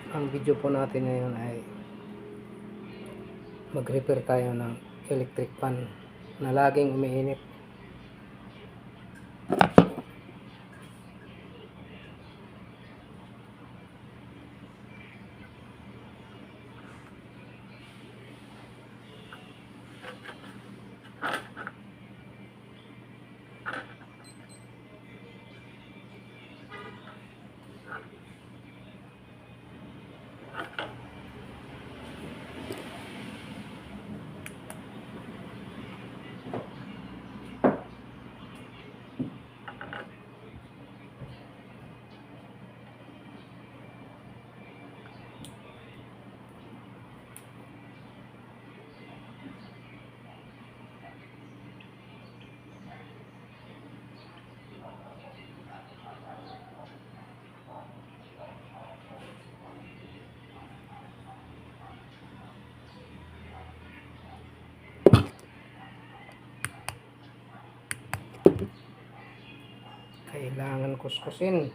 Ang video po natin ngayon ay mag-repair tayo ng electric fan na laging umiinit. Kailangan kuskusin.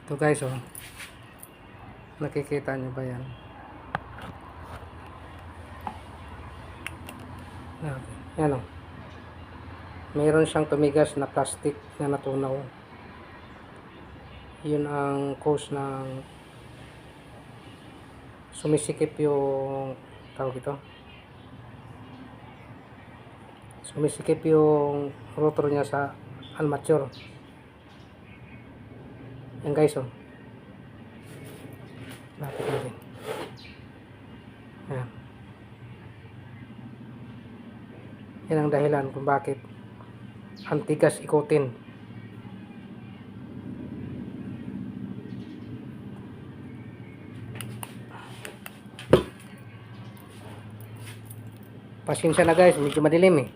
Ito guys, oh. Nakikita nyo ba yan? Yan, oh. Mayroon siyang tumigas na plastic na natunaw. Yun ang cause ng sumisikip yung tawag ito. Sumisikip yung rotor niya sa armature. Yan guys, oh. Lapit natin. Yan. Yan ang dahilan kung bakit ang tigas ikutin. Pasensya na guys, medyo madilim eh.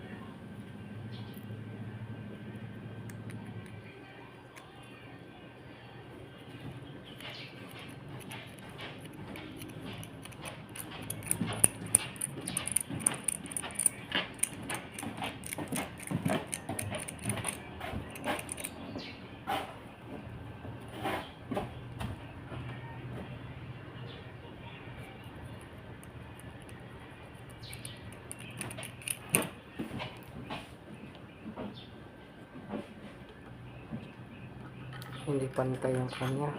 Hindi pantay ang kanya.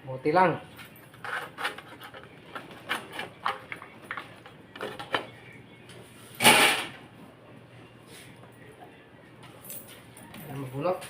Buti lang. Mabulok.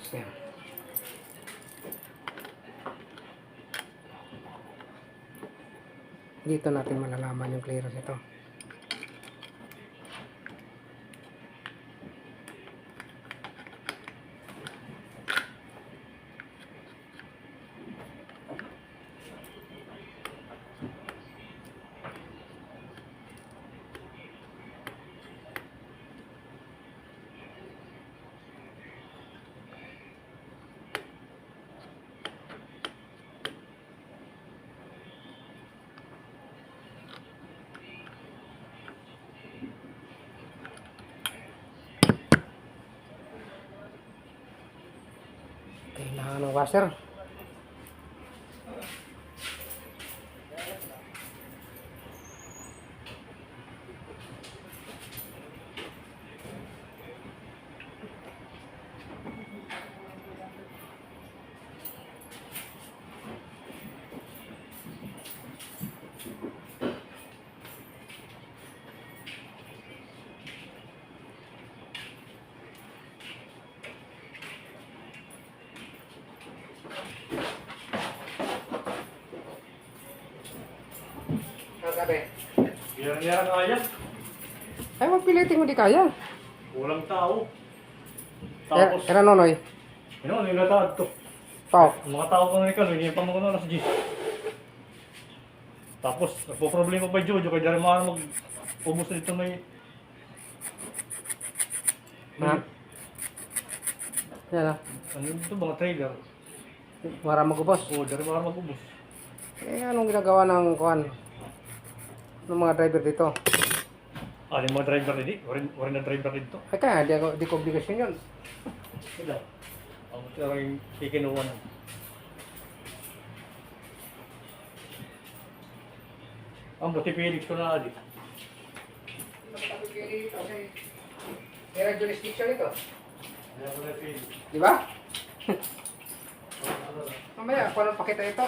clearance niya. Dito natin malalaman yung clearance nito. Kailangan ng washer. Ang sabi? Bilang-bilang kaya. Ay, magpilitin mo di kaya. Walang tao. Tapos, Era nonoy. nilatad to. Pao. Mga tao ko na ikaw, hindi pa mo na sa G. Tapos, nagpo-problema pa Jojo, kaya dahil mga mag-ubos na dito may... Ha? Yan ah. Ano ito, mga trailer. Mara magubos. Oo, dahil mga mag-ubos. Eh, anong ginagawa ng kuhan? Ng mga driver dito? Yung mga driver na di, warin na driver dito. Ay kaya, di ko obligasyon yun. Sila. Ang talagang kikinuha na. Ang buti Felix ko na adi. Meron jurisdiction ito. Kaya ko na Felix. Di ba? Mamaya, paano pakita ito?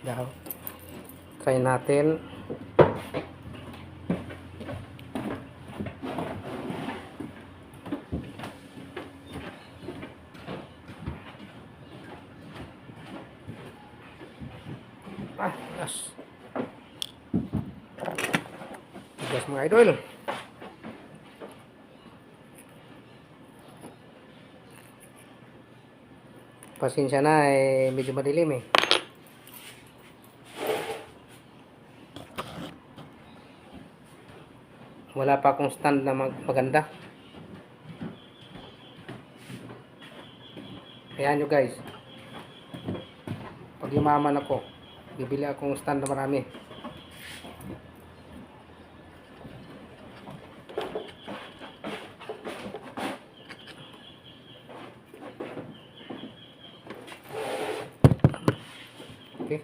Daw. Try natin. Yes. Tigas mga idol. Pasensya na medyo madilim eh. Wala pa akong stand na maganda. Ayan nyo guys. Pag yumaman ako, bibili akong stand na marami. Okay.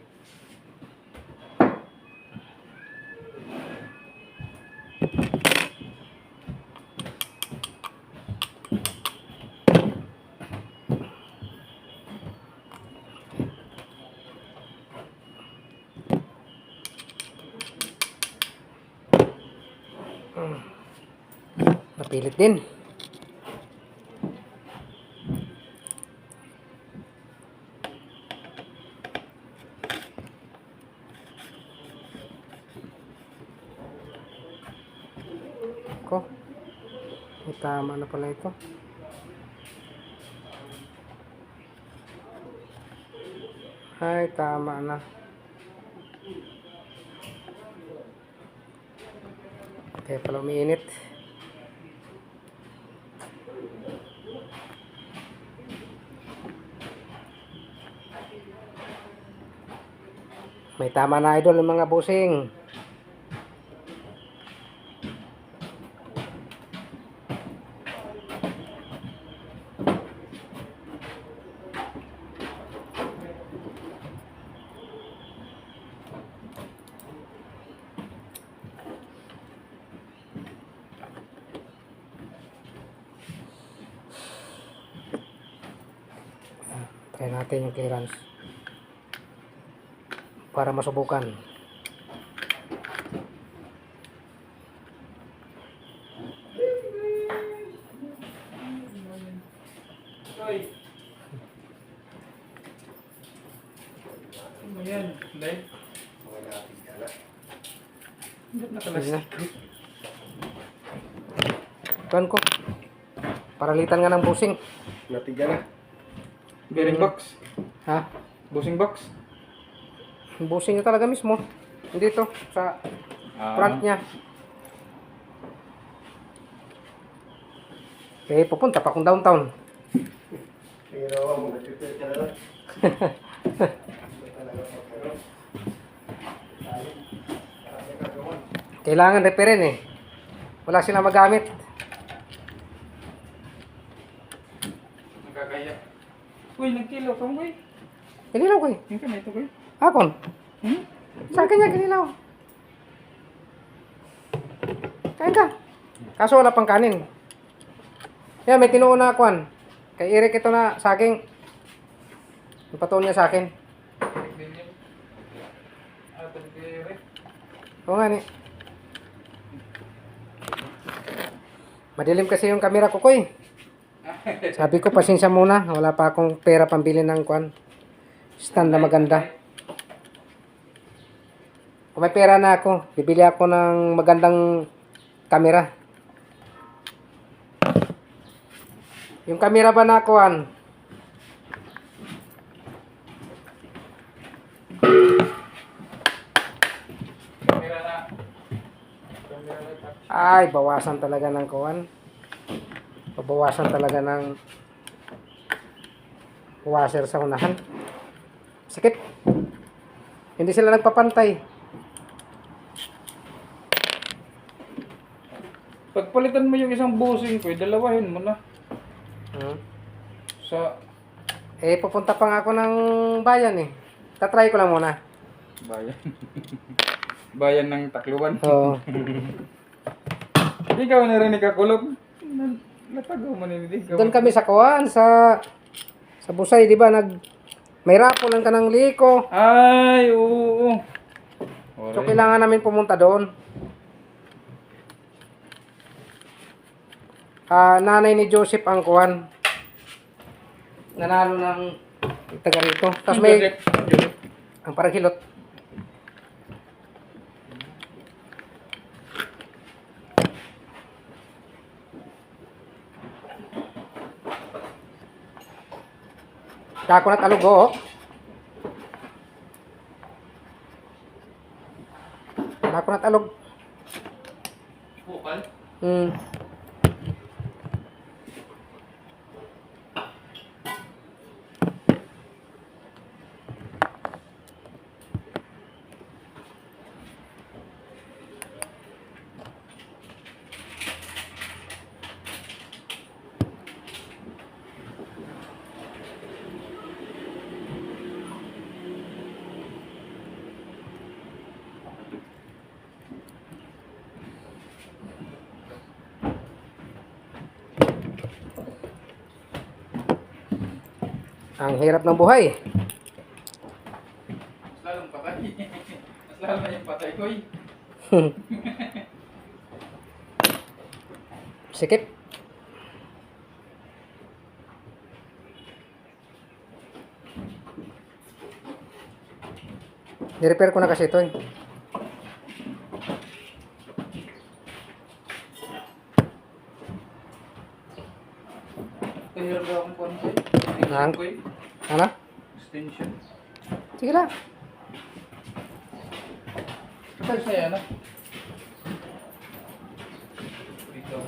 Napilit din. Ko. May tama na pala ito. Ay, tama na. Kaya pala umiinit. May tama na idol ng mga busing. Kaya natin yung clearance. Para masubukan. Ay. Ano yan? Live? Hindi na Sige kalas. na. Tuan ko. Paralitan nga ng busing. Natiga na. Bearing box. Ha? Busing box. Busing niya talaga mismo. Dito, sa front niya. Eh, pupunta pa akong downtown. Pero ako, nag-prepare ka na lang. Kailangan repairin eh. Wala silang magamit. Nagkakaya. Uy, nagkilaw ka mo, uy. Kinilaw ko eh. Yung ka na ito, uy. Hapon. Hmm? Sa akin niya kinilaw. Kain ka. Kaso wala pang kanin. Yan, may tinuon na akuan. Kay Eric ito na saging. Ipatuon niya sa akin. Oo nga ni. Madilim kasi yung camera ko eh. Sabi ko, pasensya muna. Wala pa akong pera pambili ng kuan. Stand na maganda. Kung may pera na ako, bibili ako ng magandang camera. Yung camera ba na kuan? Ay, bawasan talaga ng kuan. Bawasan talaga ng washer sa unahan. Sakit. Hindi sila nagpapantay. Pagpalitan mo yung isang busing ko, dalawahin mo na. Sa Eh, pupunta pa nga ako ng bayan eh. Tatry ko lang muna. bayan. Bayan ng Takluban. Oo. Ikaw narinig ka kulog. Natagaw mo nila. Doon kami sa kuan, sa Busay, di ba? May rapulan ka ng liko. Ay, oo. So, kailangan namin pumunta doon. Nanay ni Joseph ang kuan. Nanalo ng taga rito. Tapos may, ang parang hilot. Dako na talugo. Dako na talog. Bukal? Hmm. Ang hirap ng buhay. Mas lalong patay. Mas lalong na yung patay ko eh. Sikip. Ni-repair ko na kasi ito eh. Kahirap daw akong konti. Nang? ko eh. Ano? Extension. Sige lang. Kapag saya na. Ikaw.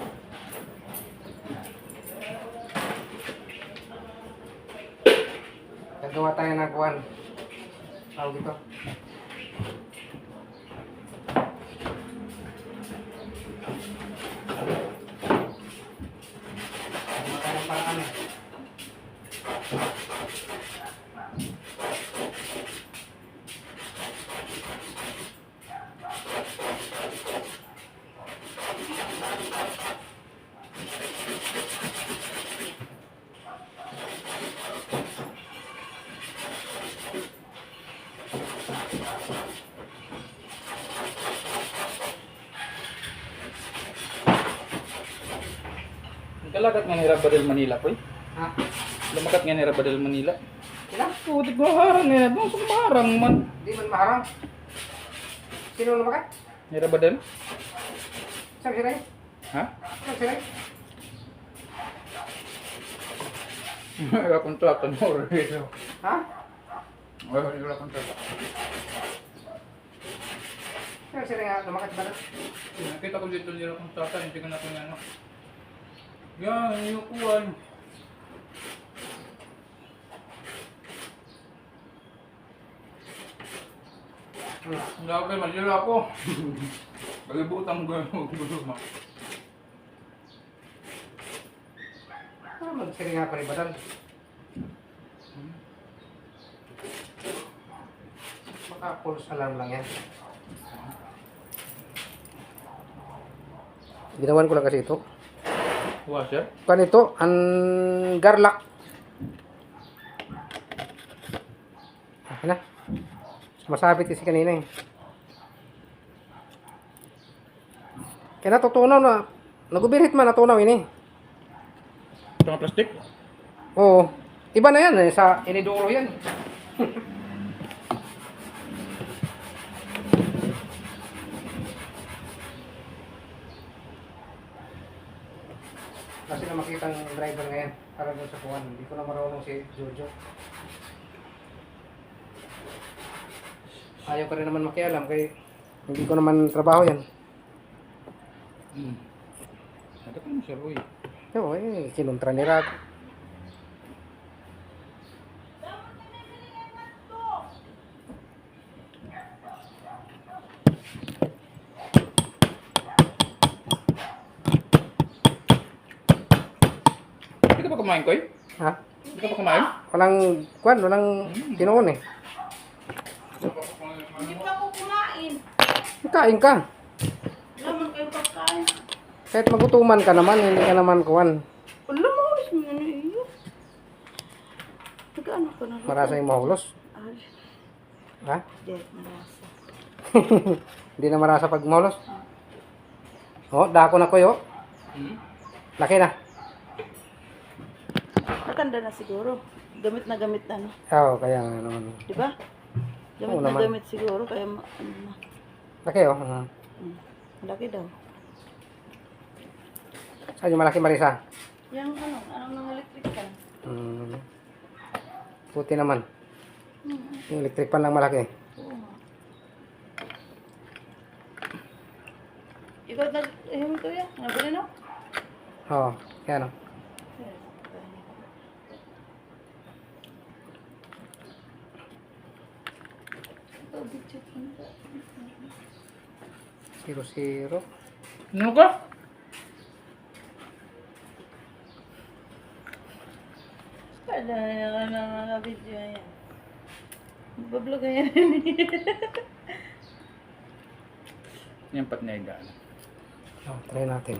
Gagawa tayo ng kuwan. Tawag ito. Gagawa tayo ng paraan eh. Kalagat nga ni Rabadel Manila ko eh. Ha? Lumakat nga ni Rabadel Manila. Sila? Putik mo harang nga. Doon sa kumarang man. Di man maharang. Sino lumakat? Ni Rabadel? Saan sila yun? Ha? Saan sila yun? Wala kontrata mo rin. Ha? Wala kontrata. Saan sila nga lumakat ba? Nakita ko dito nila kontrata. Hindi ko natin ano. Yan, yung kuwan. Hindi ako kayo, malila ako. Pag-ibutang ko yung guluma. Magsili nga pa rin badal. Baka false alarm lang yan. Ginawan ko lang kasi ito. Washer? Kan ito, ang garlak. Okay na. Masabit kasi kanina eh. Kaya natutunaw na. Nagubirit man, natunaw ini. Ito nga plastic? Oo. Iba na yan eh. Sa iniduro yan. Kasi na makita ang driver ngayon. Para doon sa kuwan. Hindi ko na marunong si Jojo. Ayaw ko rin naman makialam kay hindi ko naman trabaho yan. Ada ko mo siya, Roy. Oo eh. Kinuntra ni Rag. Hindi ka pa kumain, Koy? Ha? Hindi ka pa kumain? Walang kuwan. Walang tinoon eh. Hindi pa ako kumain. Kain ka. Naman kayo pagkain. Kahit magutuman ka naman, hindi ka naman kuwan. Alam mo, alis mo na iyo. Nag-ano ka na rin? Marasa yung mahulos. Ay, Ha? di, narasa. Hindi na marasa pag mahulos. Oh, dako na kuyo. Laki na. Matanda na siguro. Gamit na ano. Oo, kaya nga naman. Di ba? Gamit Oo na naman. gamit siguro. Kaya ano na. Laki oh. Malaki daw. Saan yung malaki Marisa? Yung anong nang electric fan? Puti naman. Yung electric pan lang malaki. Oo nga. Ikaw yung ito yan? Nabili no? Oo, kaya no. Zero. Ano ka? Kada na video yan. Bablog yan. Yan pat na igaan. Oh, try natin.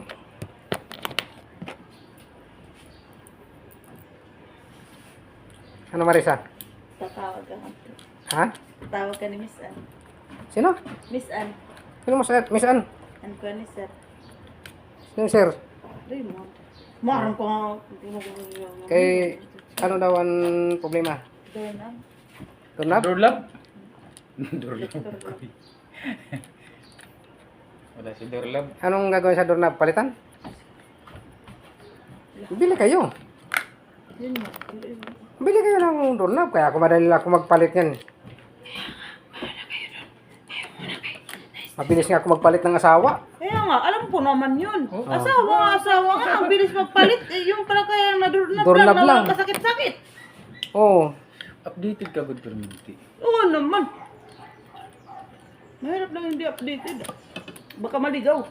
Ano Marisa? Tatawag ka nga. Ha? Tatawag ka ni Miss Ann. Sino? Miss Ann. Sino mo sa Miss Ann? Ann ko ni Sir. Sino sir? Raymond. Marang ko nga. Kay ano daw ang problema? Doon na. Doorknob? Doorlock? Doorlock. Wala si Doorlock. Anong gagawin sa doorknob? Palitan? Bili kayo. Yun mo. Bili kayo ng doorknob. Kaya ako madali lang ako magpalit yan. Mabilis nga ako magpalit ng asawa. Kaya nga, alam ko naman yun. Oo. Asawa nga. Ang bilis magpalit. Yung pala kaya na-doorknob Doorknob lang. lang. Na kasakit-sakit. Oo. Updated ka good perminti. Oo naman. Mahirap lang hindi updated. Baka maligaw.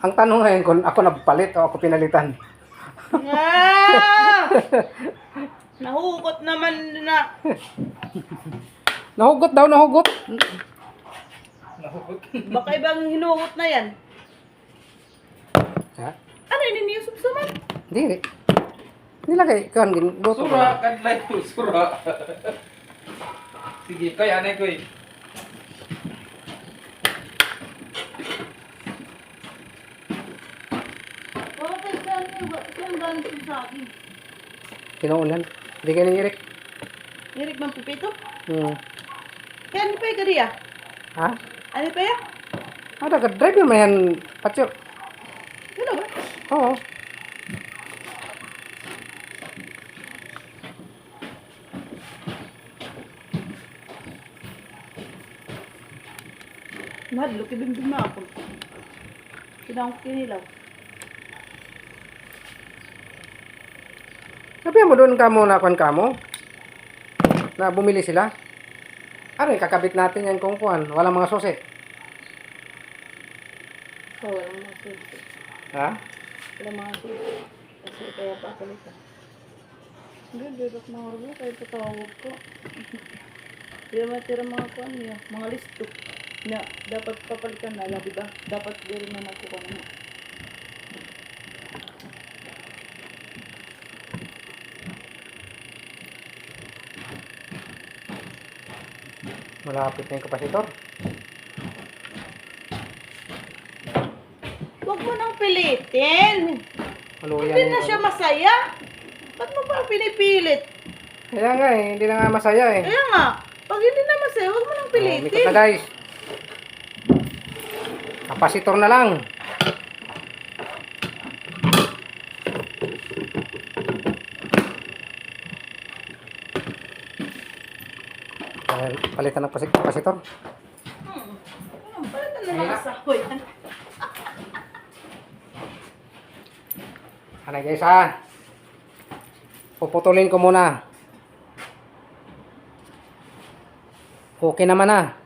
Ang tanong ngayon kung ako nagpalit o ako pinalitan. Ah! Nahugot naman na. Nahugot daw, nahugot. Baka ibang hinugot na yan. Ha? Ano yun yung subsuman? Hindi. Nilagay. Kan, luto ko. Sura, kadlay ko, sura. Sige, kaya anay ko eh. Bakit saan yung wala nito sa akin. Tinuunan. Bigyan ni Eric. Eric bang pipito? Hmm. Kaya ano pa yung kariya? Ha? Ano pa yan? Ada ka drive mo yan, Patyo. Ano ba? Oo. Mahal, kibimdim na ako. Kinang kinilaw. Sabi mo doon kamo na kwan kamo? Na bumili sila? Ano, kakabit natin yan kung kuwan. Walang mga susi. So, walang mga susi. Ha? Walang mga susi. Kasi kaya pa palitan. Hindi, direct mga rulo. Kaya patawag ko. Hindi naman tira mga kuwan niya. Mga listo. Na dapat papalitan na, di ba? Dapat gawin na nakuha na. Malapit na yung kapasitor. Huwag mo nang pilitin. Maluyan Hindi na siya masaya. Ba't mo pa pinipilit? Kaya nga eh, hindi na nga masaya eh. Kaya nga, pag hindi na masaya, huwag mo nang Umikot pilitin. na guys. Kapasitor na lang. Palitan ng kapasitor. Palitan na mga sahoy. Ano guys ha? Puputulin ko muna. Okay naman na.